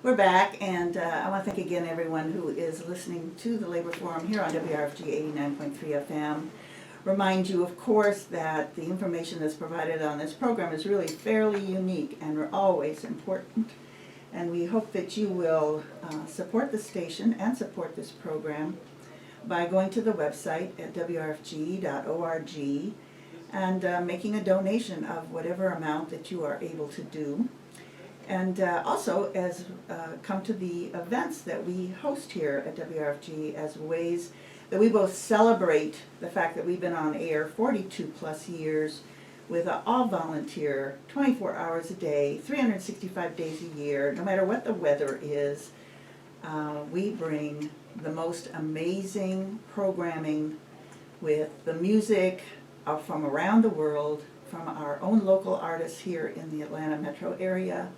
We're back, and I want to thank again everyone who is listening to the Labor Forum here on WRFG 89.3 FM. Remind you, of course, that the information that's provided on this program is really fairly unique and always important. And we hope that you will support the station and support this program by going to the website at wrfg.org and making a donation of whatever amount that you are able to do. And also come to the events that we host here at WRFG as ways that we both celebrate the fact that we've been on air 42 plus years with all volunteer, 24 hours a day, 365 days a year, no matter what the weather is. We bring the most amazing programming with the music from around the world, from our own local artists here in the Atlanta metro area,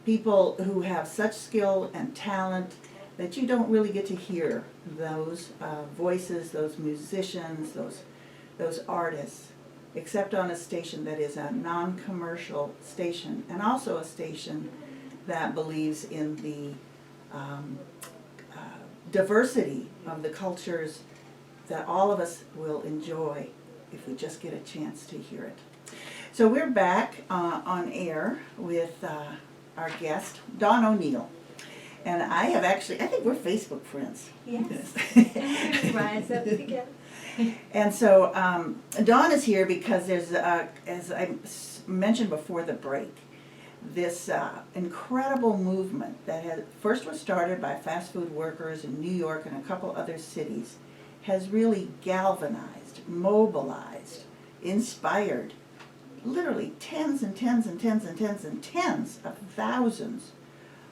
people who have such skill and talent that you don't really get to hear those voices, those musicians, those artists, except on a station that is a non-commercial station, and also a station that believes in the diversity of the cultures that all of us will enjoy if we just get a chance to hear it. So we're back on air with our guest, Dawn O'Neill. And I think we're Facebook friends. Yes. Rise up together. And so Dawn is here because there's, as I mentioned before the break, this incredible movement that first was started by fast food workers in New York and a couple other cities, has really galvanized, mobilized, inspired literally tens and tens and tens and tens and tens of thousands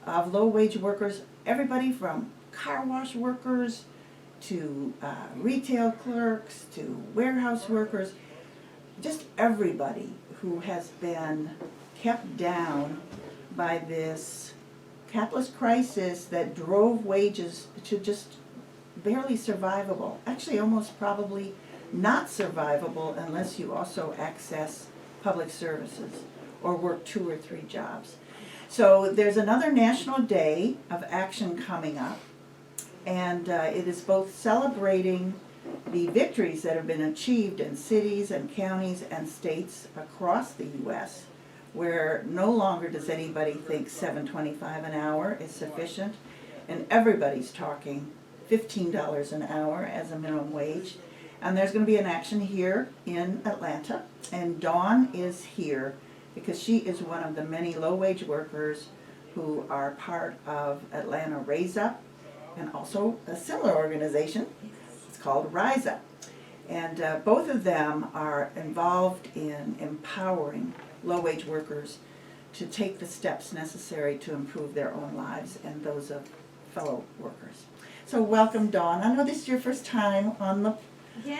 of low-wage workers, everybody from car wash workers to retail clerks to warehouse workers, just everybody who has been kept down by this capitalist crisis that drove wages to just barely survivable, actually almost probably not survivable unless you also access public services or work 2 or 3 jobs. So there's another National Day of Action coming up, and it is both celebrating the victories that have been achieved in cities and counties and states across the U.S., where no longer does anybody think $7.25 an hour is sufficient, and everybody's talking $15 an hour as a minimum wage. And there's going to be an action here in Atlanta, and Dawn is here because she is one of the many low-wage workers who are part of Atlanta Raise Up, and also a similar organization. It's called Rise Up. And both of them are involved in empowering low-wage workers to take the steps necessary to improve their own lives and those of fellow workers. So welcome, Dawn. I know this is your first time on the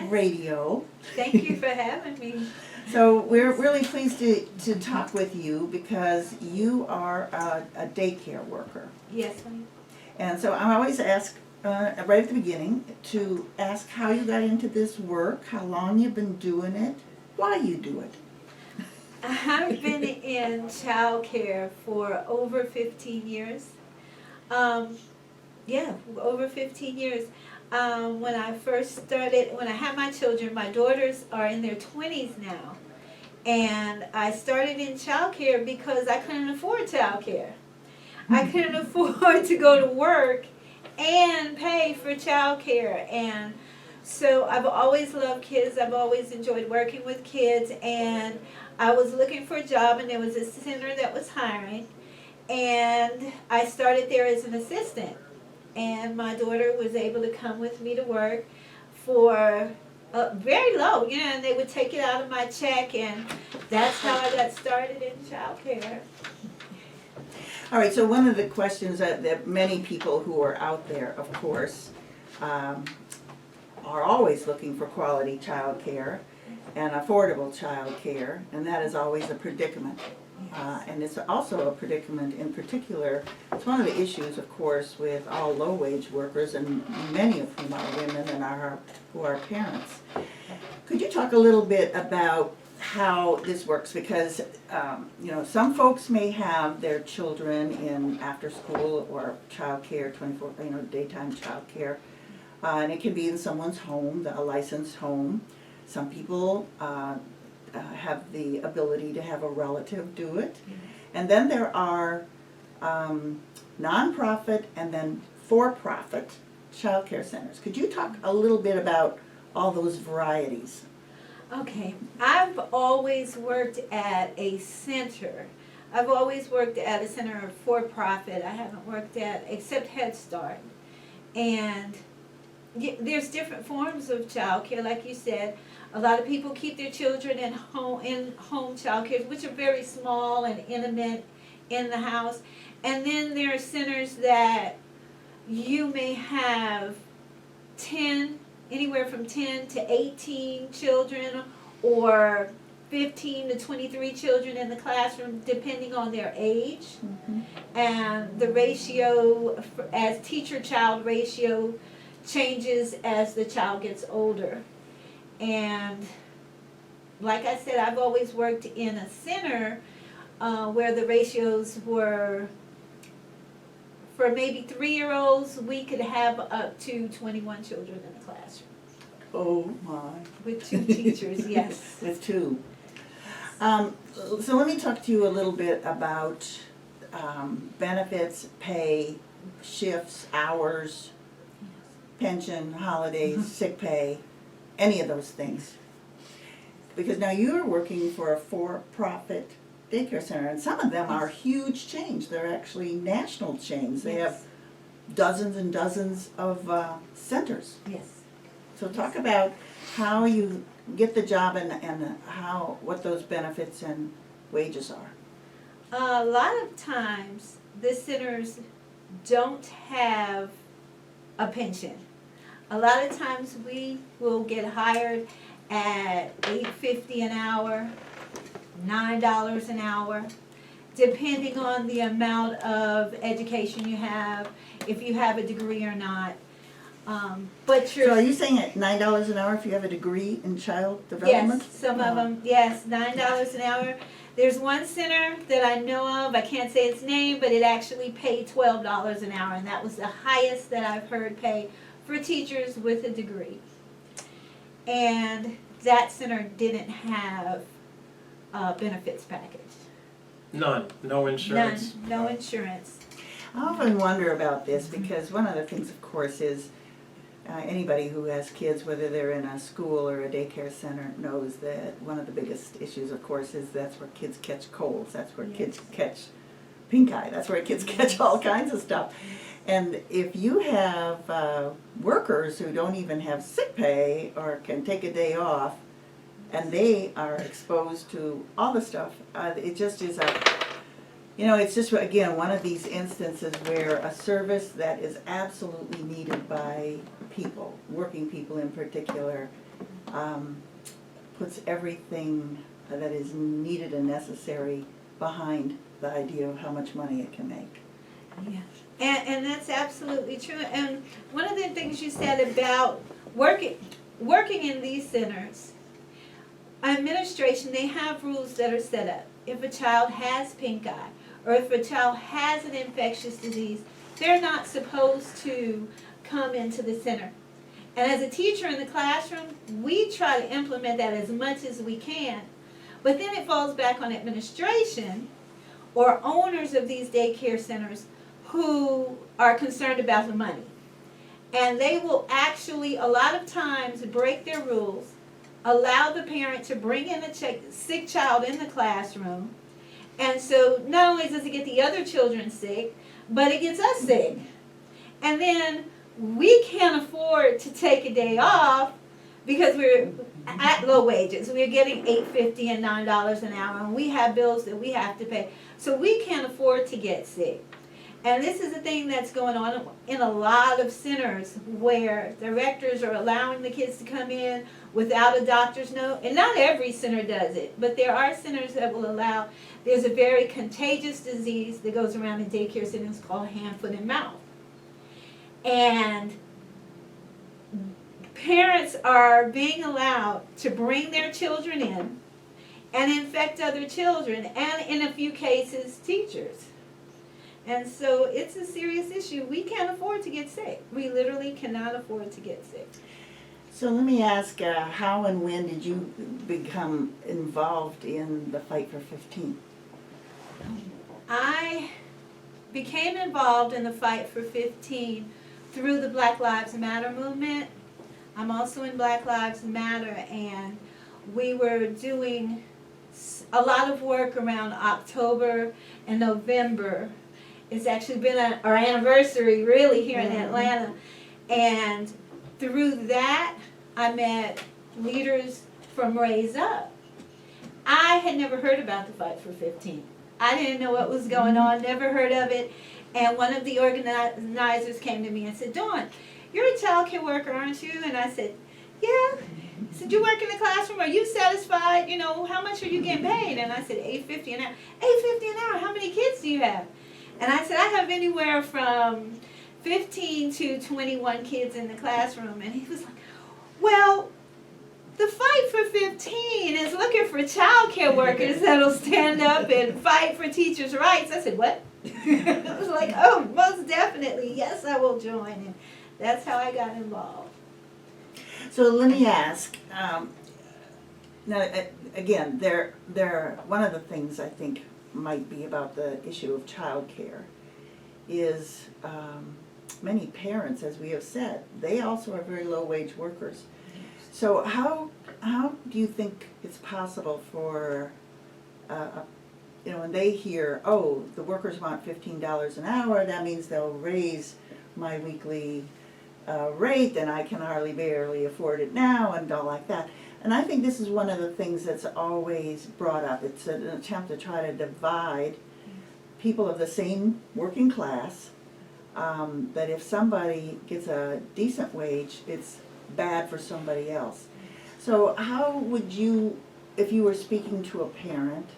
radio. Thank you for having me. So we're really pleased to talk with you because you are a daycare worker. Yes, ma'am. And so I always ask, right at the beginning, to ask how you got into this work, how long you've been doing it, why you do it. I've been in childcare for over 15 years. Over 15 years. When I first started, when I had my children, my daughters are in their 20s now. And I started in childcare because I couldn't afford childcare. I couldn't afford to go to work and pay for childcare. And so I've always loved kids. I've always enjoyed working with kids. And I was looking for a job, and there was a center that was hiring. And I started there as an assistant. And my daughter was able to come with me to work for very low, and they would take it out of my check, and that's how I got started in childcare. All right, so one of the questions that many people who are out there, of course, are always looking for quality child care and affordable child care, and that is always a predicament. And it's also a predicament in particular. It's one of the issues, of course, with all low-wage workers, and many of whom are women and who are parents. Could you talk a little bit about how this works, because, some folks may have their children in after-school or childcare, 24, daytime childcare, and it can be in someone's home, a licensed home. Some people have the ability to have a relative do it. And then there are nonprofit and then for-profit childcare centers. Could you talk a little bit about all those varieties? Okay, I've always worked at a center. I've always worked at a center for-profit. I haven't worked at, except Head Start. And there's different forms of childcare, like you said. A lot of people keep their children in home childcare, which are very small and intimate in the house. And then there are centers that you may have anywhere from 10 to 18 children, or 15 to 23 children in the classroom, depending on their age. Mm-hmm. And the ratio, as teacher-child ratio, changes as the child gets older. And like I said, I've always worked in a center where the ratios were, for maybe 3-year-olds, we could have up to 21 children in the classroom. Oh my. With 2 teachers, yes. With 2. So let me talk to you a little bit about benefits, pay, shifts, hours, pension, holidays, sick pay, any of those things. Because now you're working for a for-profit daycare center, and some of them are huge chains. They're actually national chains. They have dozens and dozens of centers. Yes. So talk about how you get the job and what those benefits and wages are. A lot of times, the centers don't have a pension. A lot of times we will get hired at $8.50 an hour, $9 an hour, depending on the amount of education you have, if you have a degree or not. So are you saying at $9 an hour if you have a degree in child development? Yes, some of them, yes, $9 an hour. There's one center that I know of, I can't say its name, but it actually paid $12 an hour, and that was the highest that I've heard pay for teachers with a degree. And that center didn't have a benefits package. None. No insurance. None, no insurance. I often wonder about this because one of the things, of course, is anybody who has kids, whether they're in a school or a daycare center, knows that one of the biggest issues, of course, is that's where kids catch colds. That's where kids catch pink eye. That's where kids catch all kinds of stuff. And if you have workers who don't even have sick pay or can take a day off, and they are exposed to all the stuff, it just is it's just, again, one of these instances where a service that is absolutely needed by people, working people in particular, puts everything that is needed and necessary behind the idea of how much money it can make. Yes. And that's absolutely true. And one of the things you said about working in these centers, administration, they have rules that are set up. If a child has pink eye, or if a child has an infectious disease, they're not supposed to come into the center. And as a teacher in the classroom, we try to implement that as much as we can. But then it falls back on administration or owners of these daycare centers who are concerned about the money. And they will actually, a lot of times, break their rules, allow the parent to bring in a sick child in the classroom. And so not only does it get the other children sick, but it gets us sick. And then we can't afford to take a day off because we're at low wages. We're getting $8.50 and $9 an hour, and we have bills that we have to pay. So we can't afford to get sick. And this is a thing that's going on in a lot of centers where directors are allowing the kids to come in without a doctor's note. And not every center does it, but there are centers that will allow. There's a very contagious disease that goes around in daycare centers called hand, foot, and mouth. And parents are being allowed to bring their children in and infect other children, and in a few cases, teachers. And so it's a serious issue. We can't afford to get sick. We literally cannot afford to get sick. So let me ask, how and when did you become involved in the fight for 15? I became involved in the fight for 15 through the Black Lives Matter movement. I'm also in Black Lives Matter, and we were doing a lot of work around October and November. It's actually been our anniversary really here in Atlanta. And through that, I met leaders from Raise Up. I had never heard about the Fight for 15. I didn't know what was going on, never heard of it. And one of the organizers came to me and said, Dawn, you're a child care worker, aren't you? And I said, yeah. He said, you work in the classroom, are you satisfied? You know, how much are you getting paid? And I said, $8.50 an hour. $8.50 an hour, how many kids do you have? And I said, I have anywhere from 15 to 21 kids in the classroom. And he was like, well, the Fight for 15 is looking for child care workers that'll stand up and fight for teachers' rights. I said, what? I was like, oh, most definitely. Yes, I will join. And that's how I got involved. So let me ask, now again, one of the things I think might be about the issue of childcare is many parents, as we have said, they also are very low-wage workers. So how do you think it's possible for, when they hear, oh, the workers want $15 an hour, that means they'll raise my weekly rate, and I can hardly barely afford it now, and all like that. And I think this is one of the things that's always brought up. It's an attempt to try to divide people of the same working class, that if somebody gets a decent wage, it's bad for somebody else. So how would you, if you were speaking to a parent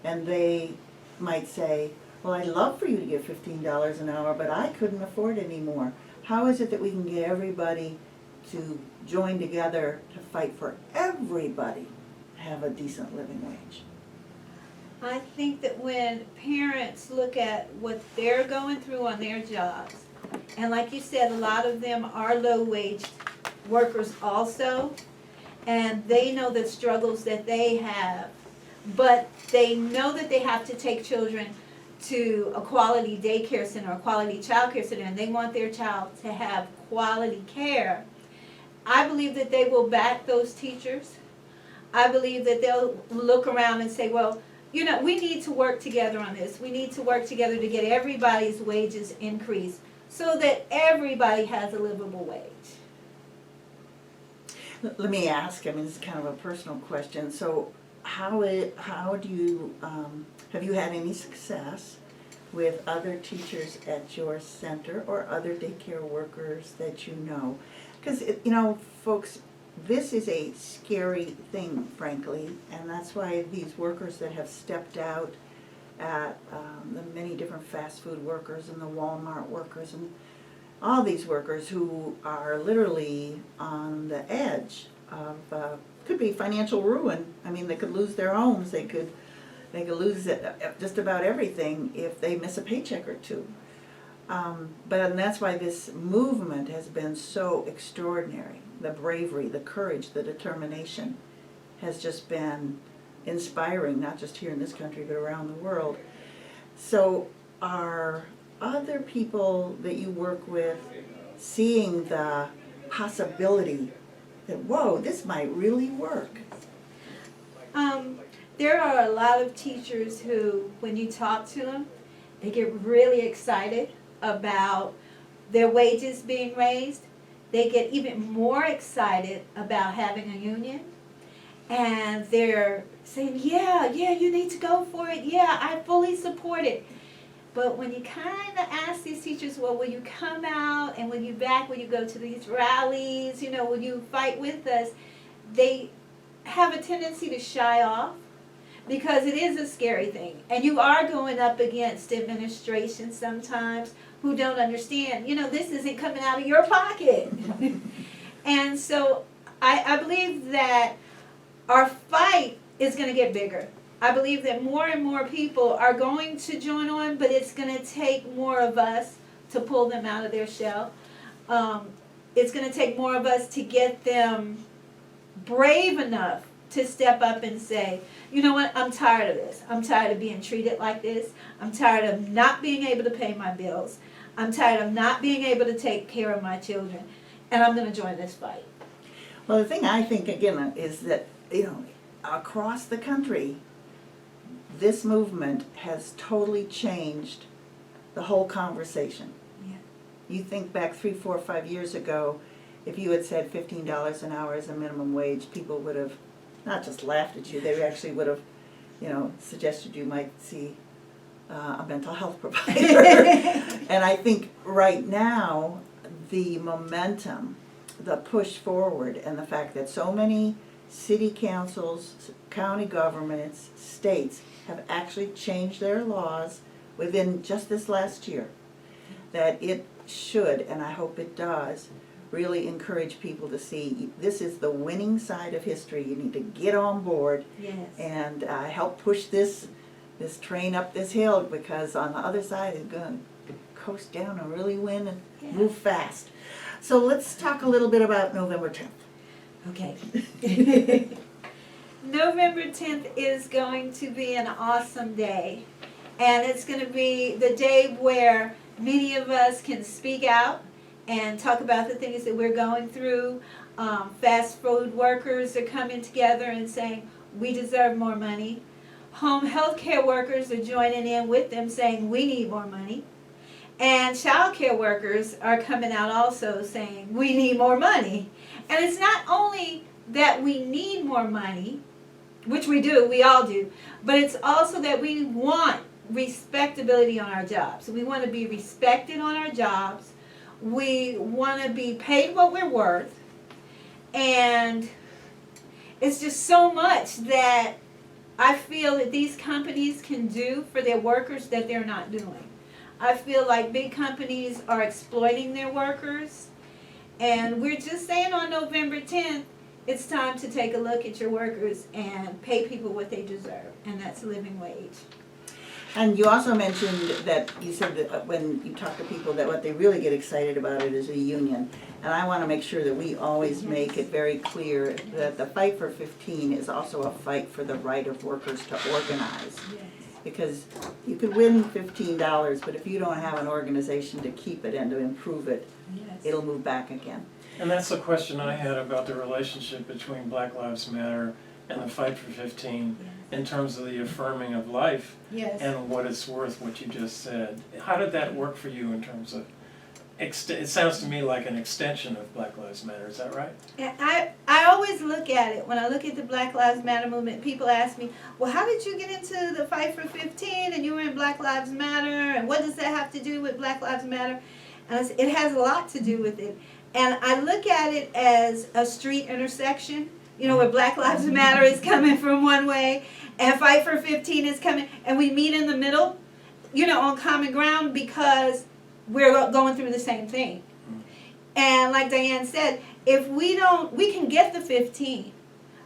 and they might say, well, I'd love for you to get $15 an hour, but I couldn't afford any more. How is it that we can get everybody to join together to fight for everybody to have a decent living wage? I think that when parents look at what they're going through on their jobs, and like you said, a lot of them are low-wage workers also, and they know the struggles that they have, but they know that they have to take children to a quality daycare center, a quality childcare center, and they want their child to have quality care. I believe that they will back those teachers. I believe that they'll look around and say, well, you know, we need to work together on this. We need to work together to get everybody's wages increased so that everybody has a livable wage. Let me ask, I mean, this is kind of a personal question. So how do you, have you had any success with other teachers at your center or other daycare workers that you know? Because, you know, folks, this is a scary thing, frankly, and that's why these workers that have stepped out at the many different fast food workers and the Walmart workers and all these workers who are literally on the edge of, could be financial ruin. I mean, they could lose their homes, they could lose just about everything if they miss a paycheck or two. And that's why this movement has been so extraordinary. The bravery, the courage, the determination has just been inspiring, not just here in this country, but around the world. So are other people that you work with seeing the possibility that, whoa, this might really work? There are a lot of teachers who, when you talk to them, they get really excited about their wages being raised. They get even more excited about having a union. And they're saying, yeah, you need to go for it. Yeah, I fully support it. But when you kind of ask these teachers, well, will you come out and will you go to these rallies, you know, will you fight with us? They have a tendency to shy off because it is a scary thing. And you are going up against administration sometimes who don't understand, you know, this isn't coming out of your pocket. And so I believe that our fight is going to get bigger. I believe that more and more people are going to join on, but it's going to take more of us to pull them out of their shell. It's going to take more of us to get them brave enough to step up and say, you know what, I'm tired of this. I'm tired of being treated like this. I'm tired of not being able to pay my bills. I'm tired of not being able to take care of my children. And I'm going to join this fight. Well, the thing I think, again, is that, across the country, this movement has totally changed the whole conversation. Yeah. You think back 3, 4, 5 years ago, if you had said $15 an hour as a minimum wage, people would have not just laughed at you, they actually would have, suggested you might see a mental health provider. And I think right now, the momentum, the push forward, and the fact that so many city councils, county governments, states have actually changed their laws within just this last year, that it should, and I hope it does, really encourage people to see this is the winning side of history. You need to get on board. Yes. And help push this train up this hill, because on the other side it's going to coast down and really win and move fast. So let's talk a little bit about November 10th. Okay. November 10th is going to be an awesome day. And it's going to be the day where many of us can speak out and talk about the things that we're going through. Fast food workers are coming together and saying, we deserve more money. Home health care workers are joining in with them saying, we need more money. And childcare workers are coming out also saying, we need more money. And it's not only that we need more money, which we do, we all do, but it's also that we want respectability on our jobs. We want to be respected on our jobs. We want to be paid what we're worth. And it's just so much that I feel that these companies can do for their workers that they're not doing. I feel like big companies are exploiting their workers. And we're just saying on November 10th, it's time to take a look at your workers and pay people what they deserve. And that's a living wage. And you also mentioned that you said that when you talk to people that what they really get excited about it is a union. And I want to make sure that we always make it very clear that the fight for 15 is also a fight for the right of workers to organize. Yes. Because you could win $15, but if you don't have an organization to keep it and to improve it, Yes. it'll move back again. And that's the question I had about the relationship between Black Lives Matter and the fight for 15 in terms of the affirming of life Yes. and what it's worth, what you just said. How did that work for you in terms of, it sounds to me like an extension of Black Lives Matter, is that right? And I always look at it, when I look at the Black Lives Matter movement, people ask me, well, how did you get into the fight for 15 and you were in Black Lives Matter and what does that have to do with Black Lives Matter? And I said, it has a lot to do with it. And I look at it as a street intersection, where Black Lives Matter is coming from one way and Fight for 15 is coming, and we meet in the middle, on common ground because we're going through the same thing. And like Diane said, if we can get the 15,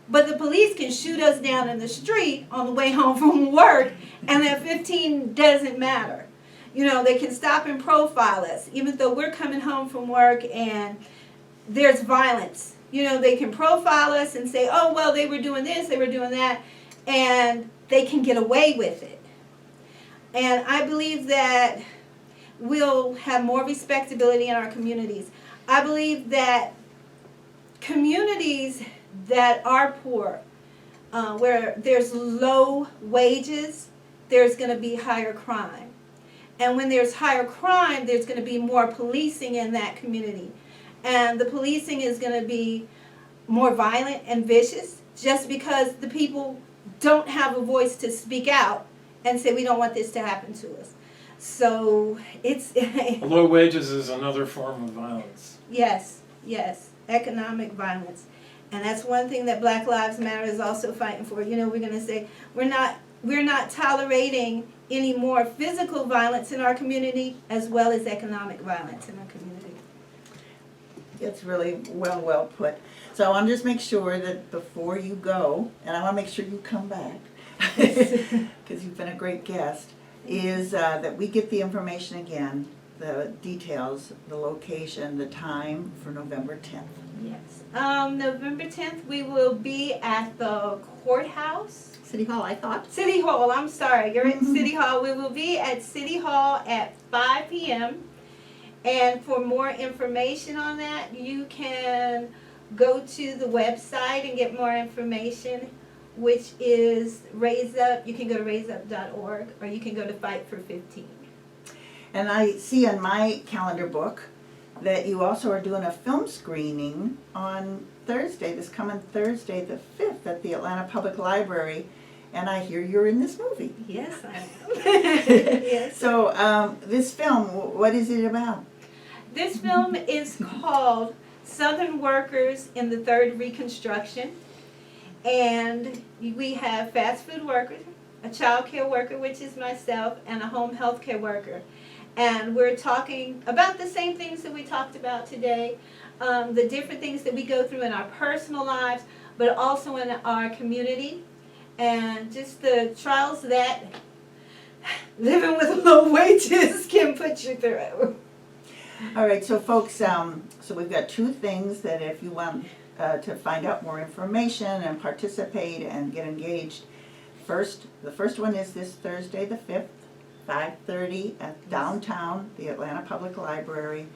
but the police can shoot us down in the street on the way home from work, and that 15 doesn't matter. They can stop and profile us, even though we're coming home from work and there's violence. They can profile us and say, oh, well, they were doing this, they were doing that, and they can get away with it. And I believe that we'll have more respectability in our communities. I believe that communities that are poor, where there's low wages, there's going to be higher crime. And when there's higher crime, there's going to be more policing in that community. And the policing is going to be more violent and vicious just because the people don't have a voice to speak out and say, we don't want this to happen to us. So it's... Low wages is another form of violence. Yes, economic violence. And that's one thing that Black Lives Matter is also fighting for. We're going to say, we're not tolerating any more physical violence in our community as well as economic violence in our community. It's really well put. So I want to just make sure that before you go, and I want to make sure you come back, because you've been a great guest, is that we get the information again, the details, the location, the time for November 10th. Yes. November 10th, we will be at the courthouse. City Hall, I thought. City Hall, I'm sorry, you're at City Hall. We will be at City Hall at 5 p.m. And for more information on that, you can go to the website and get more information, which is Raise Up. You can go to raiseup.org, or you can go to Fight for 15. And I see on my calendar book that you also are doing a film screening on Thursday, this coming Thursday the 5th at the Atlanta Public Library, and I hear you're in this movie. Yes, I am. Yes. So this film, what is it about? This film is called Southern Workers in the Third Reconstruction, and we have fast food workers, a childcare worker, which is myself, and a home health care worker. And we're talking about the same things that we talked about today, the different things that we go through in our personal lives, but also in our community, and just the trials that living with low wages can put you through. All right, so folks, so we've got two things that if you want to find out more information and participate and get engaged, the first one is this Thursday the 5th, 5:30 at downtown, the Atlanta Public Library,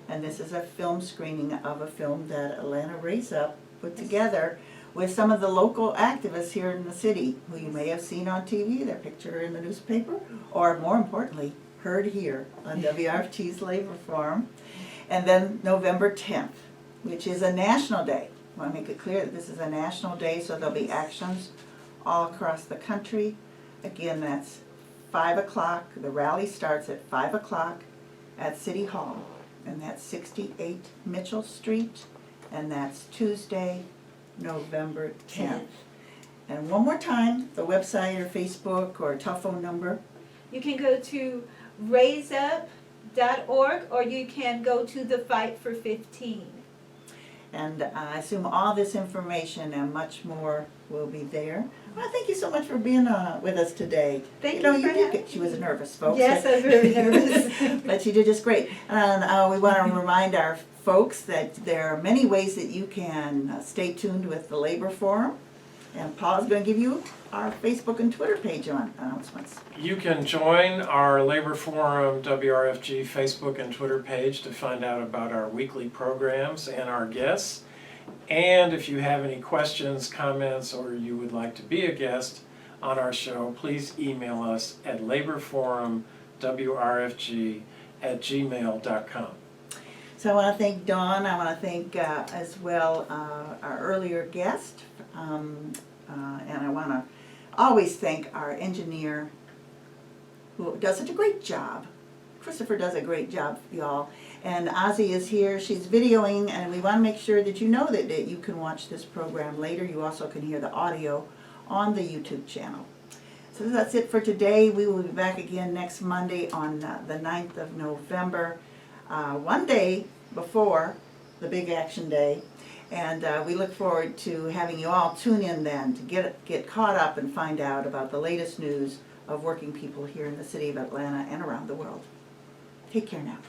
and this is a film screening of a film that Atlanta Raise Up put together with some of the local activists here in the city who you may have seen on TV, their picture in the newspaper, or more importantly, heard here on WRFT's Labor Forum. And then November 10th, which is a national day. I want to make it clear that this is a national day, so there'll be actions all across the country. Again, that's 5 o'clock. The rally starts at 5 o'clock at City Hall, and that's 68 Mitchell Street, and that's Tuesday, November 10th. And one more time, the website or Facebook or telephone number. You can go to raiseup.org, or you can go to the Fight for 15. And I assume all this information and much more will be there. Well, thank you so much for being with us today. Thank you. you for having She was nervous, folks. Yes, I was very nervous. But you did just great. And we want to remind our folks that there are many ways that you can stay tuned with the Labor Forum. And Paul's going to give you our Facebook and Twitter page on announcements. You can join our Labor Forum WRFG Facebook and Twitter page to find out about our weekly programs and our guests. And if you have any questions, comments, or you would like to be a guest on our show, please email us at laborforumwrfg@gmail.com. So I want to thank Dawn. I want to thank as well our earlier guest. And I want to always thank our engineer who does such a great job. Christopher does a great job, y'all. And Ozzy is here. She's videoing, and we want to make sure that you know that you can watch this program later. You also can hear the audio on the YouTube channel. So that's it for today. We will be back again next Monday on the 9th of November, one day before the big action day. And we look forward to having you all tune in then to get caught up and find out about the latest news of working people here in the city of Atlanta and around the world. Take care now.